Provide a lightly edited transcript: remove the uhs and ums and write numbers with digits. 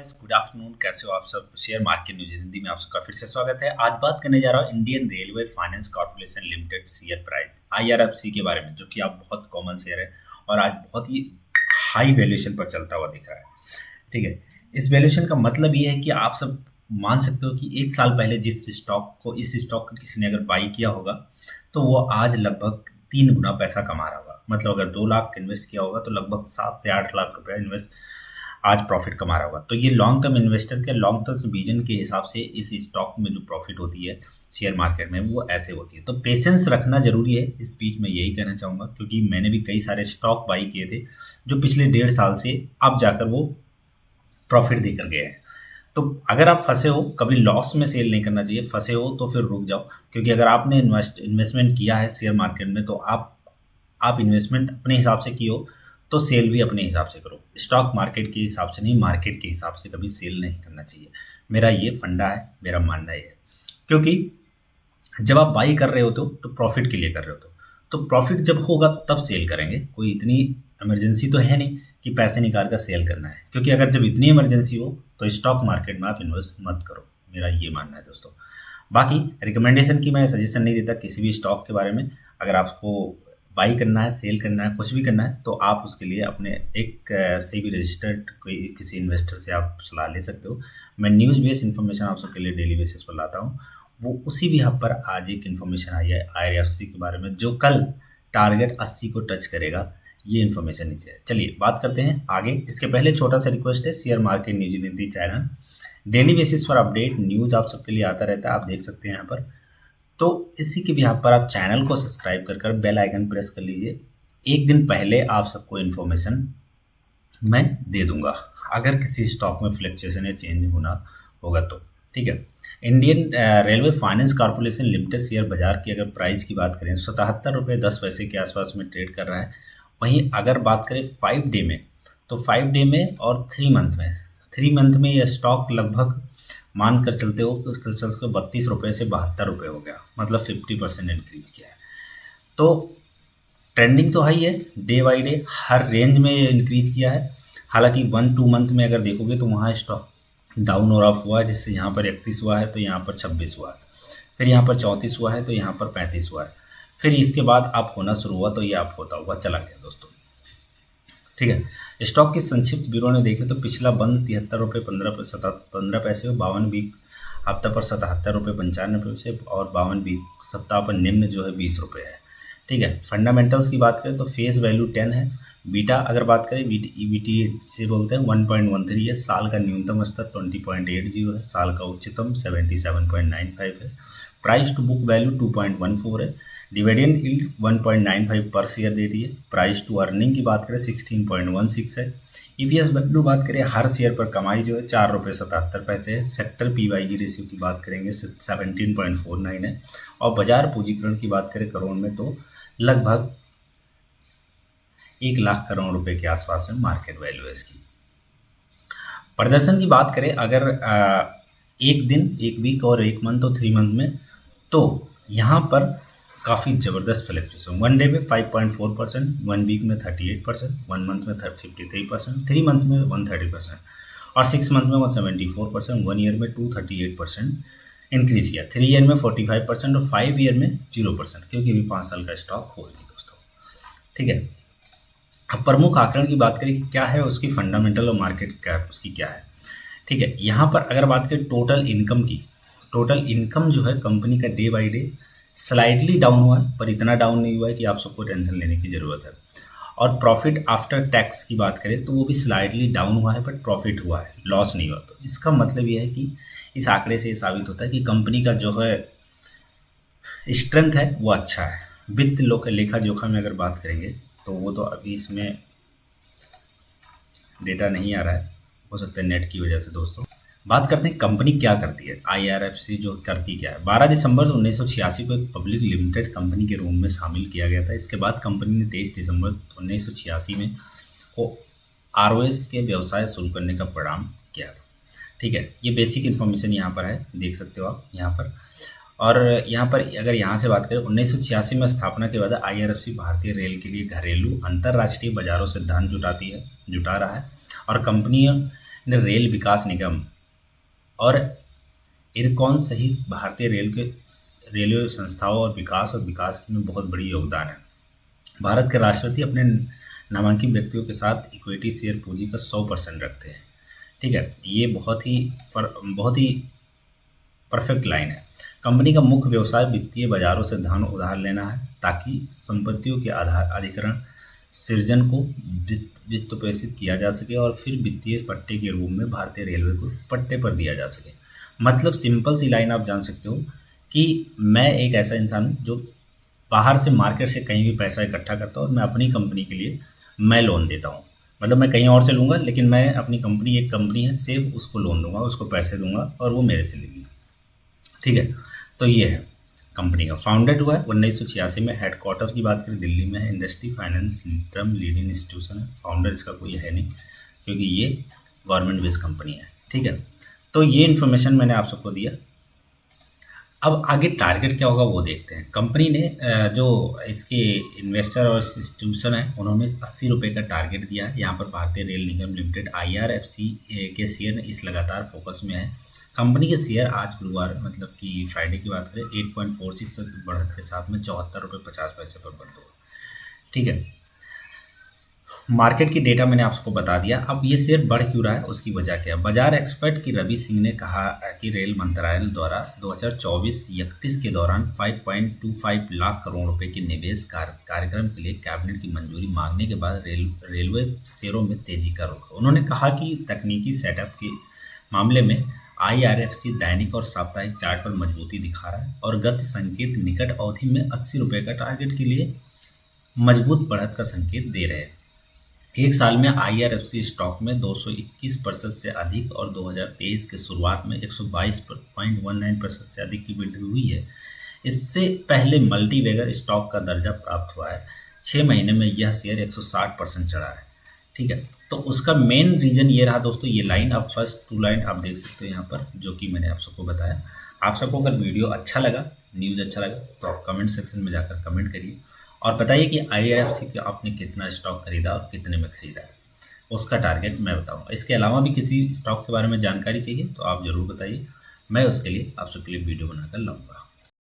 Guys, good afternoon. कैसे हो आप सब? शेयर मार्केट न्यूज हिंदी में आप सबका फिर से स्वागत है। आज बात करने जा रहा हूँ Indian railway finance corporation limited share price IRFC के बारे में, जो कि आप बहुत कॉमन शेयर है और आज बहुत ही हाई वैल्यूएशन पर चलता हुआ दिख रहा है। ठीक है, इस वैल्यूएशन का मतलब ये है कि आप सब मान सकते हो कि एक साल पहले इस स्टॉक को किसी ने अगर बाई किया होगा तो वो आज लगभग 3 गुना पैसा कमा रहा होगा। मतलब अगर 2 लाख इन्वेस्ट किया होगा तो लगभग 7 से 8 लाख रुपया इन्वेस्ट आज प्रॉफिट कमा रहा होगा। तो ये लॉन्ग टर्म इन्वेस्टर के लॉन्ग टर्म विजन के हिसाब से इस स्टॉक में जो प्रॉफिट होती है शेयर मार्केट में वो ऐसे होती है। तो पेशेंस रखना जरूरी है। इस बीच में यही कहना चाहूँगा, क्योंकि मैंने भी कई सारे स्टॉक बाई किए थे जो पिछले 1.5 साल से अब जाकर वो प्रॉफिट देकर गए हैं। तो अगर आप फंसे हो, कभी लॉस में सेल नहीं करना चाहिए। फंसे हो तो फिर रुक जाओ, क्योंकि अगर आपने इन्वेस्टमेंट किया है शेयर मार्केट में तो आप इन्वेस्टमेंट अपने हिसाब से किए हो तो सेल भी अपने हिसाब से करो। स्टॉक मार्केट के हिसाब से नहीं, मार्केट के हिसाब से कभी सेल नहीं करना चाहिए। मेरा ये फंडा है, मेरा मानना ये है। क्योंकि जब आप बाई कर रहे हो तो प्रॉफिट के लिए कर रहे हो, तो प्रॉफिट जब होगा तब सेल करेंगे। कोई इतनी इमरजेंसी तो है नहीं कि पैसे निकाल कर सेल करना है, क्योंकि अगर जब इतनी इमरजेंसी हो तो स्टॉक मार्केट में आप इन्वेस्ट मत करो। मेरा ये मानना है दोस्तों। बाकी रिकमेंडेशन की मैं सजेशन नहीं देता किसी भी स्टॉक के बारे में। अगर आपको बाई करना है, सेल करना है, कुछ भी करना है तो आप उसके लिए अपने एक से भी रजिस्टर्ड कोई किसी इन्वेस्टर से आप सलाह ले सकते हो। मैं न्यूज़ बेस्ड इन्फॉर्मेशन आप सबके लिए डेली बेसिस पर लाता हूँ। वो उसी भी हब पर आज एक इन्फॉर्मेशन आई है IRFC के बारे में, जो कल टारगेट 80 को टच करेगा। ये इन्फॉर्मेशन नीचे है। चलिए बात करते हैं आगे। इसके पहले छोटा सा रिक्वेस्ट है, share market news Hindi channel daily basis पर अपडेट न्यूज आप सबके लिए आता रहता है, आप देख सकते हैं यहाँ पर। तो इसी के बिहाफ पर आप चैनल को सब्सक्राइब कर बेल आइकन प्रेस कर लीजिए। एक दिन पहले आप सबको इन्फॉर्मेशन मैं दे दूंगा अगर किसी स्टॉक में फ्लक्चुएशन या चेंज होना होगा तो। ठीक है, Indian railway finance corporation limited share बाजार की अगर प्राइस की बात करें 77 रुपये 10 पैसे के आसपास में ट्रेड कर रहा है। वहीं अगर बात करें 5 डे में, तो 5 डे में और 3 मंथ में यह स्टॉक लगभग मान कर चलते हो कल चल के 32 रुपये से 72 रुपये हो गया। मतलब 50% इंक्रीज किया है। तो ट्रेंडिंग तो हाई है, day by day her range में इंक्रीज किया है। हालांकि 1-2 मंथ में अगर देखोगे तो वहाँ स्टॉक डाउन और अप हुआ है। जैसे यहाँ पर 31 हुआ है तो यहाँ पर 26 हुआ है, फिर यहाँ पर 34 हुआ है तो यहाँ पर 35 हुआ है, फिर इसके बाद अप होना शुरू हुआ तो ये अप होता हुआ चला गया दोस्तों। ठीक है, स्टॉक की संक्षिप्त ब्यूरो ने देखे तो पिछला बंद 73 रुपये 15 पैसे 52 वीक हफ्ता पर 77 रुपये 95 पैसे और 52 वीक सप्ताह पर निम्न जो है 20 रुपये है। ठीक है, फंडामेंटल्स की बात करें तो फेस वैल्यू 10 है। बीटा अगर बात करें EBT से बोलते हैं 1.13 है। साल का न्यूनतम स्तर 20.80 है, साल का उच्चतम 77.95 है। प्राइस टू बुक वैल्यू 2.14 है। डिविडेंड यील्ड 1.95 पर शेयर दे रही है। प्राइस टू अर्निंग की बात करें 16.16 है। EPS वैल्यू बात करें हर शेयर पर कमाई जो है 4 रुपये 77 पैसे है। सेक्टर PY रेशियो की बात करेंगे 17.49 है। और बाजार पूंजीकरण की बात करें करोड़ में तो लगभग 1 लाख करोड़ रुपए के आसपास में मार्केट वैल्यू है इसकी। प्रदर्शन की बात करें अगर एक दिन, एक वीक और एक मंथ और 3 मंथ में, तो यहाँ पर काफ़ी ज़बरदस्त फ्लक्चुएशन। 1 डे में 5.4%, 1 वीक में 38%, 1 मंथ में 53%, 3 मंथ में 130% और 6 मंथ में 174%, 1 ईयर में 238% इंक्रीज किया, 3 ईयर में 45% और 5 ईयर में 0%, क्योंकि अभी 5 साल का स्टॉक होल्ड नहीं दोस्तों। ठीक है, अब प्रमुख आंकड़न की बात करें कि क्या है उसकी फंडामेंटल और मार्केट कैप उसकी क्या है। ठीक है, यहाँ पर अगर बात करें टोटल इनकम की, टोटल इनकम जो है कंपनी का day by day slightly down हुआ है, पर इतना डाउन नहीं हुआ है कि आप सबको टेंशन लेने की ज़रूरत है। और प्रॉफिट आफ्टर टैक्स की बात करें तो वो भी स्लाइडली डाउन हुआ है, बट प्रॉफिट हुआ है, लॉस नहीं हुआ। तो इसका मतलब ये है कि इस आंकड़े से ये साबित होता है कि कंपनी का जो है स्ट्रेंथ है वो अच्छा है। वित्त लेखा जोखा में अगर बात करेंगे तो वो तो अभी इसमें डेटा नहीं आ रहा है, हो सकता है नेट की वजह से दोस्तों। बात करते हैं कंपनी क्या करती है। IRFC जो करती क्या है, 12 दिसंबर 1986 को एक पब्लिक लिमिटेड कंपनी के रूप में शामिल किया गया था। इसके बाद कंपनी ने 23 दिसंबर 1986 में को ROS के व्यवसाय शुरू करने का प्रणाम किया था। ठीक है, ये बेसिक इन्फॉर्मेशन यहाँ पर है, देख सकते हो आप यहाँ पर। और यहाँ पर अगर यहाँ से बात करें 1986 में स्थापना के बाद IRFC भारतीय रेल के लिए घरेलू अंतर्राष्ट्रीय बाजारों से धन जुटा रहा है। और कंपनी ने रेल विकास निगम और इरकॉन सहित भारतीय रेलवे संस्थाओं और विकास में बहुत बड़ी योगदान है। भारत के राष्ट्रपति अपने नामांकित व्यक्तियों के साथ इक्विटी शेयर पूंजी का 100% रखते हैं। ठीक है, ये बहुत ही परफेक्ट लाइन है। कंपनी का मुख्य व्यवसाय वित्तीय बाजारों से धन उधार लेना है ताकि संपत्तियों के अधिग्रहण सृजन को वित्तपोषित किया जा सके और फिर वित्तीय पट्टे के रूप में भारतीय रेलवे को पट्टे पर दिया जा सके। मतलब सिंपल सी लाइन आप जान सकते हो कि मैं एक ऐसा इंसान हूँ जो बाहर से मार्केट से कहीं भी पैसा इकट्ठा करता हूँ और मैं अपनी कंपनी के लिए मैं लोन देता हूँ। मतलब मैं कहीं और से लूँगा, लेकिन मैं अपनी कंपनी एक कंपनी है सिर्फ उसको लोन दूंगा, उसको पैसे दूंगा और वो मेरे से लेगी। ठीक है, तो ये है कंपनी का। फाउंडेड हुआ है 1986 में। हेडक्वार्टर की बात करें दिल्ली में है। Industry finance term leading institution है। फाउंडर इसका कोई है नहीं क्योंकि ये गवर्नमेंट बेस्ड कंपनी है। ठीक है, तो ये इन्फॉर्मेशन मैंने आप सबको दिया। अब आगे टारगेट क्या होगा वो देखते हैं। कंपनी ने जो इसके इन्वेस्टर और इंस्टीट्यूशन है उन्होंने 80 रुपये का टारगेट दिया है। यहाँ पर भारतीय रेल निगम लिमिटेड IRFC के शेयर इस लगातार फोकस में है। कंपनी के शेयर आज गुरुवार मतलब कि फ्राइडे की बात करें 8.46 बढ़त के साथ में 74.50 पर बंद हुआ। ठीक है, मार्केट की डेटा मैंने आपको बता दिया। अब ये शेयर बढ़ क्यों रहा है उसकी वजह क्या है। बाजार एक्सपर्ट की रवि सिंह ने कहा कि रेल मंत्रालय द्वारा 2024-31 के दौरान 5.25 लाख करोड़ रुपए के निवेश कार्यक्रम के लिए कैबिनेट की मंजूरी मांगने के बाद रेलवे शेयरों में तेजी का रुख। उन्होंने कहा कि तकनीकी सेटअप के मामले में IRFC दैनिक और साप्ताहिक चार्ट पर मजबूती दिखा रहा है और गति संकेत निकट अवधि में 80 रुपये का टारगेट के लिए मजबूत बढ़त का संकेत दे रहे हैं। एक साल में IRFC स्टॉक में 221% से अधिक और 2023 के शुरुआत में 122.19% से अधिक की वृद्धि हुई है। इससे पहले मल्टीबैगर स्टॉक का दर्जा प्राप्त हुआ है। 6 महीने में यह शेयर 160% चढ़ा है। ठीक है, तो उसका मेन रीजन ये रहा दोस्तों। ये लाइन आप फर्स्ट 2 लाइन आप देख सकते हो यहाँ पर जो कि मैंने आप सबको बताया। आप सबको अगर वीडियो अच्छा लगा, न्यूज़ अच्छा लगा तो आप कमेंट सेक्शन में जाकर कमेंट करिए और बताइए कि IRFC का आपने कितना स्टॉक खरीदा और कितने में खरीदा है, उसका टारगेट मैं बताऊंगा। इसके अलावा भी किसी स्टॉक के बारे में जानकारी चाहिए तो आप ज़रूर बताइए, मैं उसके लिए आप सबके लिए वीडियो बनाकर लाऊंगा।